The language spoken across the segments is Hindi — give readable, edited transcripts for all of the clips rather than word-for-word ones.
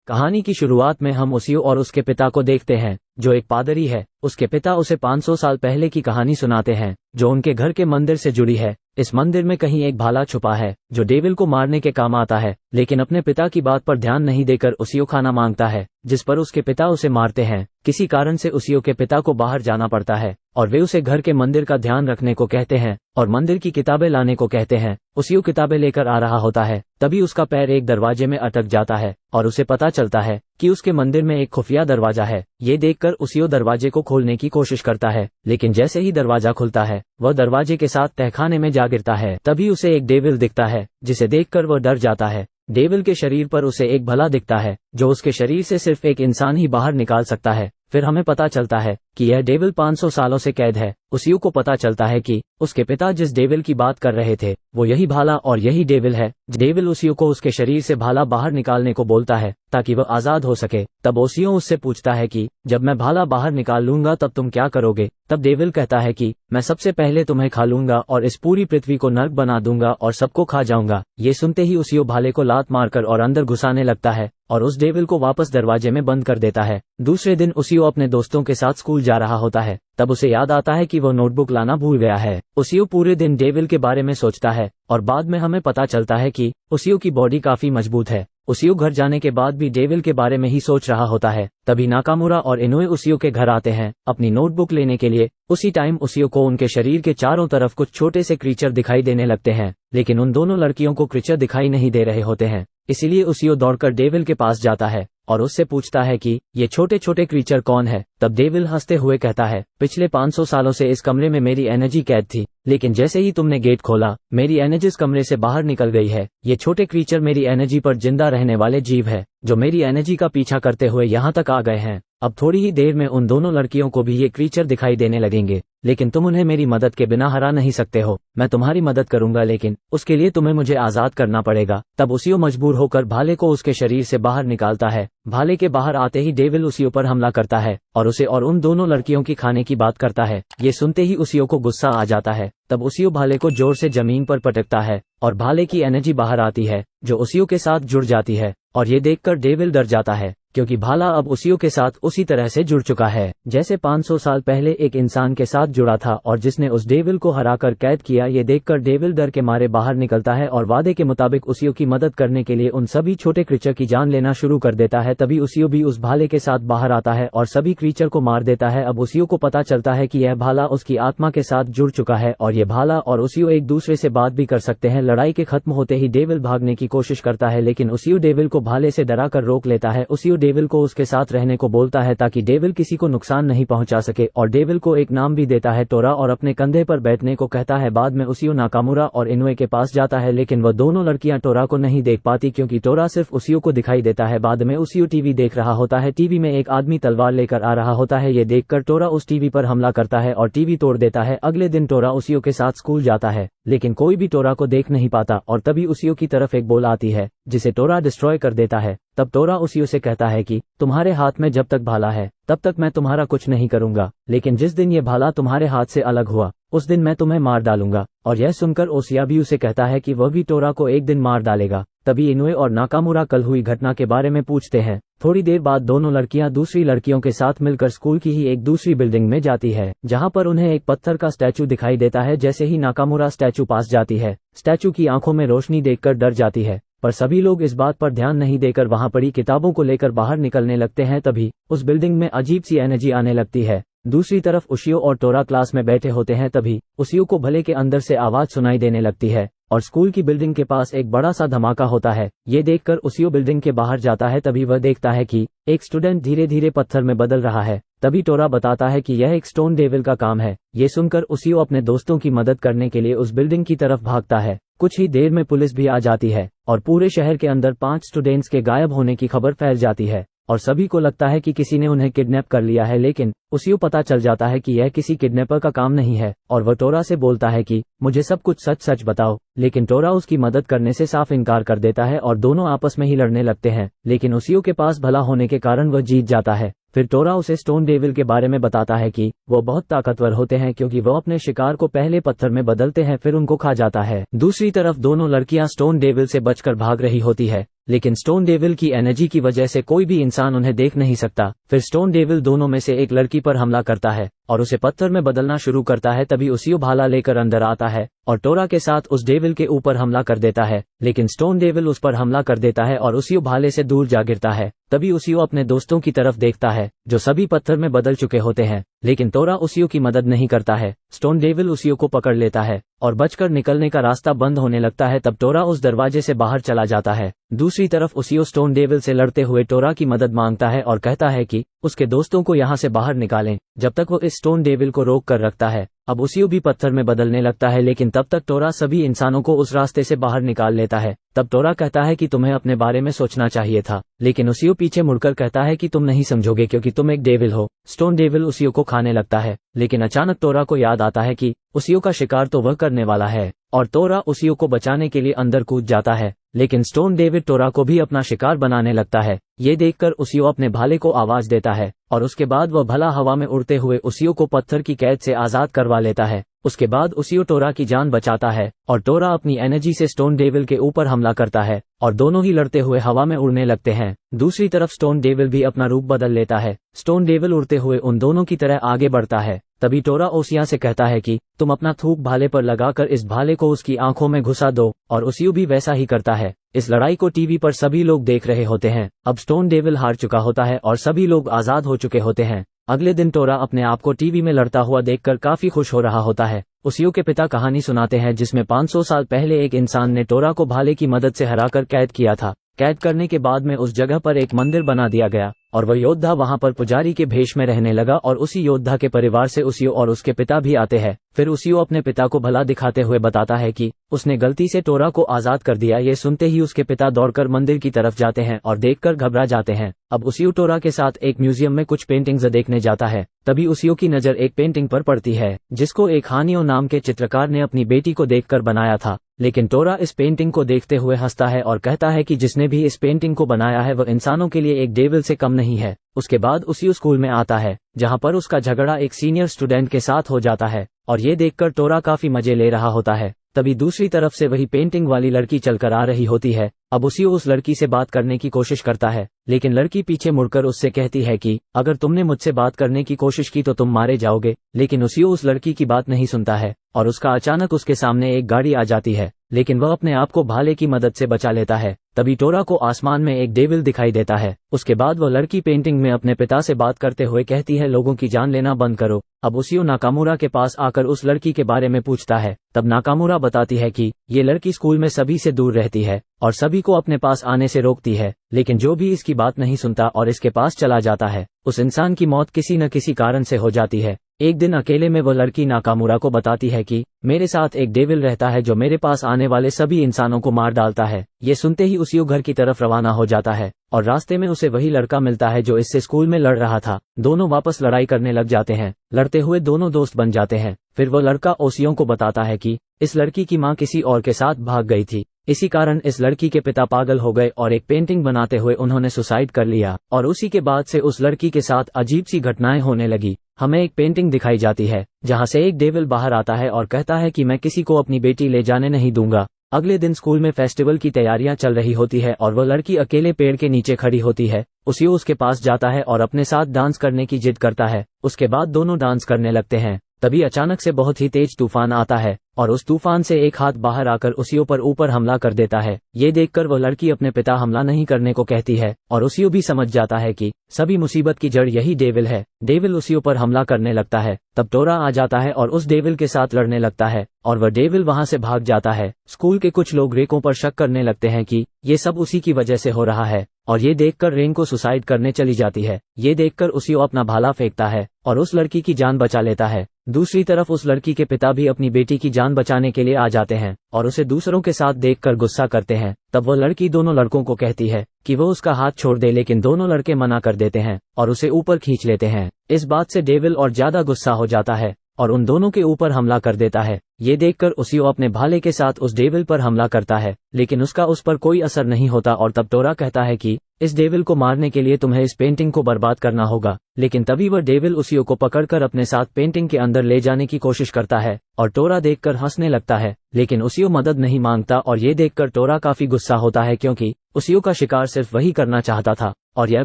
कहानी की शुरुआत में हम उसियो और उसके पिता को देखते हैं, जो एक पादरी है। उसके पिता उसे 500 साल पहले की कहानी सुनाते हैं, जो उनके घर के मंदिर से जुड़ी है। इस मंदिर में कहीं एक भाला छुपा है, जो डेविल को मारने के काम आता है। लेकिन अपने पिता की बात पर ध्यान नहीं देकर उसियो खाना मांगता है, जिस पर उसके पिता उसे मारते हैं। किसी कारण से उसियो के पिता को बाहर जाना पड़ता है और वे उसे घर के मंदिर का ध्यान रखने को कहते हैं और मंदिर की किताबें लाने को कहते हैं। उसियो किताबें लेकर आ रहा होता है, तभी उसका पैर एक दरवाजे में अटक जाता है और उसे पता चलता है कि उसके मंदिर में एक खुफिया दरवाजा है। ये देखकर उसियो दरवाजे को खोलने की कोशिश करता है, लेकिन जैसे ही दरवाजा खुलता है, वह दरवाजे के साथ तहखाने में जा गिरता है। तभी उसे एक डेविल दिखता है, जिसे देखकर वह डर जाता है। डेविल के शरीर पर उसे एक भला दिखता है, जो उसके शरीर से सिर्फ एक इंसान ही बाहर निकाल सकता है। फिर हमें पता चलता है कि यह डेविल 500 सालों से कैद है। उसियो को पता चलता है कि उसके पिता जिस डेविल की बात कर रहे थे, वो यही भाला और यही डेविल है। डेविल उसियो को उसके शरीर से भाला बाहर निकालने को बोलता है, ताकि वह आजाद हो सके। तब उसियो उससे पूछता है कि जब मैं भाला बाहर निकाल लूंगा तब तुम क्या करोगे? तब डेविल कहता है कि मैं सबसे पहले तुम्हें खा लूंगा और इस पूरी पृथ्वी को नर्क बना दूंगा और सबको खा जाऊंगा। ये सुनते ही उसियो भाले को लात मारकर और अंदर घुसाने लगता है और उस डेविल को वापस दरवाजे में बंद कर देता है। दूसरे दिन उसियो अपने दोस्तों के साथ स्कूल जा रहा होता है। तब उसे याद आता है कि वो नोटबुक लाना भूल गया है। उसियो पूरे दिन डेविल के बारे में सोचता है और बाद में हमें पता चलता है कि उसियो की बॉडी काफी मजबूत है। उसियो घर जाने के बाद भी डेविल के बारे में ही सोच रहा होता है। तभी नाकामुरा और इनोए उसियो के घर आते हैं अपनी नोटबुक लेने के लिए। उसी टाइम उसियो को उनके शरीर के चारों तरफ कुछ छोटे से क्रीचर दिखाई देने लगते हैं, लेकिन उन दोनों लड़कियों को क्रीचर दिखाई नहीं दे रहे होते हैं। इसीलिए उसियो दौड़कर डेविल के पास जाता है और उससे पूछता है कि ये छोटे छोटे क्रीचर कौन है। तब डेविल हंसते हुए कहता है, पिछले 500 सालों से इस कमरे में मेरी एनर्जी कैद थी, लेकिन जैसे ही तुमने गेट खोला, मेरी एनर्जी इस कमरे से बाहर निकल गई है। ये छोटे क्रीचर मेरी एनर्जी पर जिंदा रहने वाले जीव है, जो मेरी एनर्जी का पीछा करते हुए यहाँ तक आ गए हैं। अब थोड़ी ही देर में उन दोनों लड़कियों को भी ये क्रीचर दिखाई देने लगेंगे, लेकिन तुम उन्हें मेरी मदद के बिना हरा नहीं सकते हो। मैं तुम्हारी मदद करूंगा, लेकिन उसके लिए तुम्हें मुझे आजाद करना पड़ेगा। तब उसियो मजबूर होकर भाले को उसके शरीर से बाहर निकालता है। भाले के बाहर आते ही डेविल उसियो पर हमला करता है और उसे और उन दोनों लड़कियों की खाने की बात करता है। ये सुनते ही उसियो को गुस्सा आ जाता है। तब उसियो भाले को जोर से जमीन पर पटकता है और भाले की एनर्जी बाहर आती है, जो उसियो के साथ जुड़ जाती है। और ये देखकर डेविल डर जाता है, क्योंकि भाला अब उसियो के साथ उसी तरह से जुड़ चुका है जैसे 500 साल पहले एक इंसान के साथ जुड़ा था और जिसने उस डेविल को हराकर कैद किया। ये देखकर डेविल डर के मारे बाहर निकलता है और वादे के मुताबिक उसियो की मदद करने के लिए उन सभी छोटे क्रीचर की जान लेना शुरू कर देता है। तभी उसियो भी उस भाले के साथ बाहर आता है और सभी क्रीचर को मार देता है। अब उसियो को पता चलता है कि यह भाला उसकी आत्मा के साथ जुड़ चुका है और ये भाला और उसियो एक दूसरे से बात भी कर सकते हैं। लड़ाई के खत्म होते ही डेविल भागने की कोशिश करता है, लेकिन उसियो डेविल को भाले से डराकर रोक लेता है। उसियो डेविल को उसके साथ रहने को बोलता है ताकि डेविल किसी को नुकसान नहीं पहुंचा सके, और डेविल को एक नाम भी देता है, टोरा, और अपने कंधे पर बैठने को कहता है। बाद में उसियो नाकामुरा और इनोए के पास जाता है, लेकिन वह दोनों लड़कियां टोरा को नहीं देख पाती क्योंकि टोरा सिर्फ उसियो को दिखाई देता है। बाद में उसियो टीवी देख रहा होता है। टीवी में एक आदमी तलवार लेकर आ रहा होता है। ये देखकर टोरा उस टीवी पर हमला करता है और टीवी तोड़ देता है। अगले दिन टोरा उसियो के साथ स्कूल जाता है, लेकिन कोई भी टोरा को देख नहीं पाता और तभी उसियो की तरफ एक बॉल आती है, जिसे टोरा डिस्ट्रॉय कर देता है। तब टोरा उसियो से कहता है कि तुम्हारे हाथ में जब तक भाला है तब तक मैं तुम्हारा कुछ नहीं करूंगा, लेकिन जिस दिन ये भाला तुम्हारे हाथ से अलग हुआ उस दिन मैं तुम्हें मार डालूंगा। और यह सुनकर ओसिया भी उसे कहता है कि वह भी टोरा को एक दिन मार डालेगा। तभी इनोए और नाकामुरा कल हुई घटना के बारे में पूछते हैं। थोड़ी देर बाद दोनों लड़कियां दूसरी लड़कियों के साथ मिलकर स्कूल की ही एक दूसरी बिल्डिंग में जाती है, जहां पर उन्हें एक पत्थर का स्टैचू दिखाई देता है। जैसे ही नाकामुरा स्टैचू पास जाती है, स्टैचू की आंखों में रोशनी देखकर डर जाती है, पर सभी लोग इस बात पर ध्यान नहीं देकर वहां पड़ी किताबों को लेकर बाहर निकलने लगते हैं। तभी उस बिल्डिंग में अजीब सी एनर्जी आने लगती है। दूसरी तरफ उसियो और टोरा क्लास में बैठे होते हैं। तभी उसियो को भले के अंदर से आवाज सुनाई देने लगती है और स्कूल की बिल्डिंग के पास एक बड़ा सा धमाका होता है। ये देखकर उसियो बिल्डिंग के बाहर जाता है। तभी वह देखता है कि एक स्टूडेंट धीरे धीरे पत्थर में बदल रहा है। तभी टोरा बताता है कि यह एक स्टोन डेविल का काम है। ये सुनकर उसियो अपने दोस्तों की मदद करने के लिए उस बिल्डिंग की तरफ भागता है। कुछ ही देर में पुलिस भी आ जाती है और पूरे शहर के अंदर 5 स्टूडेंट्स के गायब होने की खबर फैल जाती है और सभी को लगता है कि किसी ने उन्हें किडनैप कर लिया है। लेकिन उसियो पता चल जाता है कि यह किसी किडनैपर का काम नहीं है और वह टोरा से बोलता है कि मुझे सब कुछ सच सच बताओ, लेकिन टोरा उसकी मदद करने से साफ इनकार कर देता है और दोनों आपस में ही लड़ने लगते हैं। लेकिन उसियो के पास भला होने के कारण वह जीत जाता है। फिर टोरा उसे स्टोन डेविल के बारे में बताता है कि वो बहुत ताकतवर होते हैं क्योंकि वो अपने शिकार को पहले पत्थर में बदलते हैं फिर उनको खा जाता है। दूसरी तरफ दोनों लड़कियां स्टोन डेविल से बचकर भाग रही होती है लेकिन स्टोन डेविल की एनर्जी की वजह से कोई भी इंसान उन्हें देख नहीं सकता। फिर स्टोन डेविल दोनों में से एक लड़की पर हमला करता है और उसे पत्थर में बदलना शुरू करता है। तभी उसियो भाला लेकर अंदर आता है और टोरा के साथ उस डेविल के ऊपर हमला कर देता है, लेकिन स्टोन डेविल उस पर हमला कर देता है और उसियो भाले से दूर जा गिरता है। तभी उसियो अपने दोस्तों की तरफ देखता है जो सभी पत्थर में बदल चुके होते हैं, लेकिन टोरा उसियो की मदद नहीं करता है। स्टोन डेविल उसियो को पकड़ लेता है और बचकर निकलने का रास्ता बंद होने लगता है। तब टोरा उस दरवाजे से बाहर चला जाता है। दूसरी तरफ उसियो स्टोन डेविल से लड़ते हुए टोरा की मदद मांगता है और कहता है कि उसके दोस्तों को यहाँ से बाहर निकालें, जब तक वो इस स्टोन डेविल को रोक कर रखता है। अब उसियो भी पत्थर में बदलने लगता है, लेकिन तब तक टोरा सभी इंसानों को उस रास्ते से बाहर निकाल लेता है। तब टोरा कहता है कि तुम्हें अपने बारे में सोचना चाहिए था, लेकिन उसियो पीछे मुड़कर कहता है कि तुम नहीं समझोगे क्योंकि तुम एक डेविल हो। स्टोन डेविल उसियो को खाने लगता है, लेकिन अचानक टोरा को याद आता है कि उसियो का शिकार तो वह करने वाला है और टोरा उसियो को बचाने के लिए अंदर कूद जाता है, लेकिन स्टोन डेविल टोरा को भी अपना शिकार बनाने लगता है। ये देखकर उसियो अपने भाले को आवाज देता है और उसके बाद वह भला हवा में उड़ते हुए उसियो को पत्थर की कैद से आजाद करवा लेता है। उसके बाद उसियो टोरा की जान बचाता है और टोरा अपनी एनर्जी से स्टोन डेविल के ऊपर हमला करता है और दोनों ही लड़ते हुए हवा में उड़ने लगते हैं। दूसरी तरफ स्टोन डेविल भी अपना रूप बदल लेता है। स्टोन डेविल उड़ते हुए उन दोनों की तरह आगे बढ़ता है। तभी टोरा ओसिया से कहता है कि तुम अपना थूक भाले पर लगाकर इस भाले को उसकी आंखों में घुसा दो, और उसियो भी वैसा ही करता है। इस लड़ाई को टीवी पर सभी लोग देख रहे होते हैं। अब स्टोन डेविल हार चुका होता है और सभी लोग आजाद हो चुके होते हैं। अगले दिन टोरा अपने आप को टीवी में लड़ता हुआ देखकर काफी खुश हो रहा होता है। उसियो के पिता कहानी सुनाते हैं जिसमें 500 साल पहले एक इंसान ने टोरा को भाले की मदद से हराकर कैद किया था। कैद करने के बाद में उस जगह पर एक मंदिर बना दिया गया और वह योद्धा वहां पर पुजारी के भेष में रहने लगा और उसी योद्धा के परिवार से उसियो और उसके पिता भी आते हैं। फिर उसियो अपने पिता को भला दिखाते हुए बताता है कि उसने गलती से टोरा को आजाद कर दिया। ये सुनते ही उसके पिता दौड़कर मंदिर की तरफ जाते हैं और देखकर घबरा जाते हैं। अब उसियो टोरा के साथ एक म्यूजियम में कुछ पेंटिंग्स देखने जाता है। तभी उसियो की नजर एक पेंटिंग पर पड़ती है जिसको एक हानियो नाम के चित्रकार ने अपनी बेटी को देखकर बनाया था, लेकिन टोरा इस पेंटिंग को देखते हुए हंसता है और कहता है कि जिसने भी इस पेंटिंग को बनाया है वह इंसानों के लिए एक डेविल से कम नहीं है। उसके बाद उसियो स्कूल में आता है जहां पर उसका झगड़ा एक सीनियर स्टूडेंट के साथ हो जाता है और ये देखकर टोरा काफी मजे ले रहा होता है। तभी दूसरी तरफ से वही पेंटिंग वाली लड़की चलकर आ रही होती है। अब उसियो उस लड़की से बात करने की कोशिश करता है, लेकिन लड़की पीछे मुड़कर उससे कहती है कि अगर तुमने मुझसे बात करने की कोशिश की तो तुम मारे जाओगे। लेकिन उसियो उस लड़की की बात नहीं सुनता है और उसका अचानक उसके सामने एक गाड़ी आ जाती है, लेकिन वह अपने आप को भाले की मदद से बचा लेता है। तभी टोरा को आसमान में एक डेविल दिखाई देता है। उसके बाद वह लड़की पेंटिंग में अपने पिता से बात करते हुए कहती है लोगों की जान लेना बंद करो। अब उसियो नाकामुरा के पास आकर उस लड़की के बारे में पूछता है। तब नाकामुरा बताती है कि ये लड़की स्कूल में सभी से दूर रहती है और सभी को अपने पास आने से रोकती है, लेकिन जो भी इसकी बात नहीं सुनता और इसके पास चला जाता है उस इंसान की मौत किसी न किसी कारण से हो जाती है। एक दिन अकेले में वह लड़की नाकामुरा को बताती है कि मेरे साथ एक डेविल रहता है जो मेरे पास आने वाले सभी इंसानों को मार डालता है। ये सुनते ही उसियो घर की तरफ रवाना हो जाता है और रास्ते में उसे वही लड़का मिलता है जो इससे स्कूल में लड़ रहा था। दोनों वापस लड़ाई करने लग जाते हैं। लड़ते हुए दोनों दोस्त बन जाते हैं। फिर वह लड़का ओसियो को बताता है कि इस लड़की की मां किसी और के साथ भाग गई थी, इसी कारण इस लड़की के पिता पागल हो गए और एक पेंटिंग बनाते हुए उन्होंने सुसाइड कर लिया। और उसी के बाद से उस लड़की के साथ अजीब सी घटनाएं होने लगी। हमें एक पेंटिंग दिखाई जाती है जहां से एक डेविल बाहर आता है और कहता है कि मैं किसी को अपनी बेटी ले जाने नहीं दूंगा। अगले दिन स्कूल में फेस्टिवल की तैयारियां चल रही होती है और वह लड़की अकेले पेड़ के नीचे खड़ी होती है। उसियो उसके पास जाता है और अपने साथ डांस करने की जिद करता है। उसके बाद दोनों डांस करने लगते हैं। तभी अचानक से बहुत ही तेज तूफान आता है और उस तूफान से एक हाथ बाहर आकर उसियो पर ऊपर हमला कर देता है। ये देखकर वह लड़की अपने पिता हमला नहीं करने को कहती है और उसियो भी समझ जाता है कि सभी मुसीबत की जड़ यही डेविल है। डेविल उसियो पर हमला करने लगता है। तब टोरा आ जाता है और उस डेविल के साथ लड़ने लगता है और वह डेविल वहां से भाग जाता है। स्कूल के कुछ लोग रेको पर शक करने लगते हैं कि ये सब उसी की वजह से हो रहा है और ये देखकर रेन को सुसाइड करने चली जाती है। ये देखकर उसियो अपना भाला फेंकता है और उस लड़की की जान बचा लेता है। दूसरी तरफ उस लड़की के पिता भी अपनी बेटी की जान बचाने के लिए आ जाते हैं और उसे दूसरों के साथ देखकर गुस्सा करते हैं। तब वह लड़की दोनों लड़कों को कहती है कि वो उसका हाथ छोड़ दे, लेकिन दोनों लड़के मना कर देते हैं और उसे ऊपर खींच लेते हैं। इस बात से डेविल और ज्यादा गुस्सा हो जाता है और उन दोनों के ऊपर हमला कर देता है। ये देखकर उसियो अपने भाले के साथ उस डेविल पर हमला करता है, लेकिन उसका उस पर कोई असर नहीं होता और तब टोरा कहता है कि इस डेविल को मारने के लिए तुम्हें इस पेंटिंग को बर्बाद करना होगा। लेकिन तभी वह डेविल उसियो को पकड़कर अपने साथ पेंटिंग के अंदर ले जाने की कोशिश करता है और टोरा देखकर हंसने लगता है, लेकिन उसियो मदद नहीं मांगता और ये देखकर टोरा काफी गुस्सा होता है क्योंकि उसियो का शिकार सिर्फ वही करना चाहता था। और यह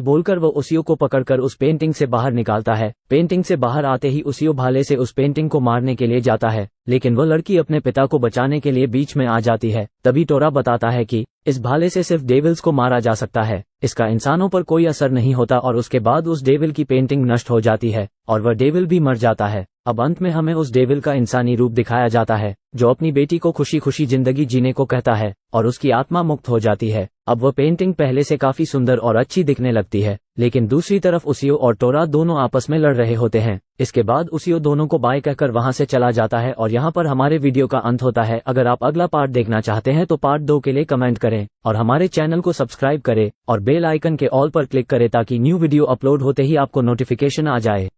बोलकर वो उसियो को पकड़कर उस पेंटिंग से बाहर निकालता है। पेंटिंग से बाहर आते ही उसियो भाले से उस पेंटिंग को मारने के लिए जाता है, लेकिन वह लड़की अपने पिता को बचाने के लिए बीच में आ जाती है। तभी टोरा बताता है कि इस भाले से सिर्फ डेविल्स को मारा जा सकता है, इसका इंसानों पर कोई असर नहीं होता। और उसके बाद उस डेविल की पेंटिंग नष्ट हो जाती है और वह डेविल भी मर जाता है। अब अंत में हमें उस डेविल का इंसानी रूप दिखाया जाता है जो अपनी बेटी को खुशी खुशी जिंदगी जीने को कहता है और उसकी आत्मा मुक्त हो जाती है। अब वह पेंटिंग पहले से काफी सुंदर और अच्छी दिखने लगती है, लेकिन दूसरी तरफ उसियो और टोरा दोनों आपस में लड़ रहे होते हैं। इसके बाद उसियो दोनों को बाय कहकर वहां से चला जाता है और यहाँ पर हमारे वीडियो का अंत होता है। अगर आप अगला पार्ट देखना चाहते हैं तो पार्ट 2 के लिए कमेंट करें और हमारे चैनल को सब्सक्राइब करें और बेल आइकन के ऑल पर क्लिक करें ताकि न्यू वीडियो अपलोड होते ही आपको नोटिफिकेशन आ जाए।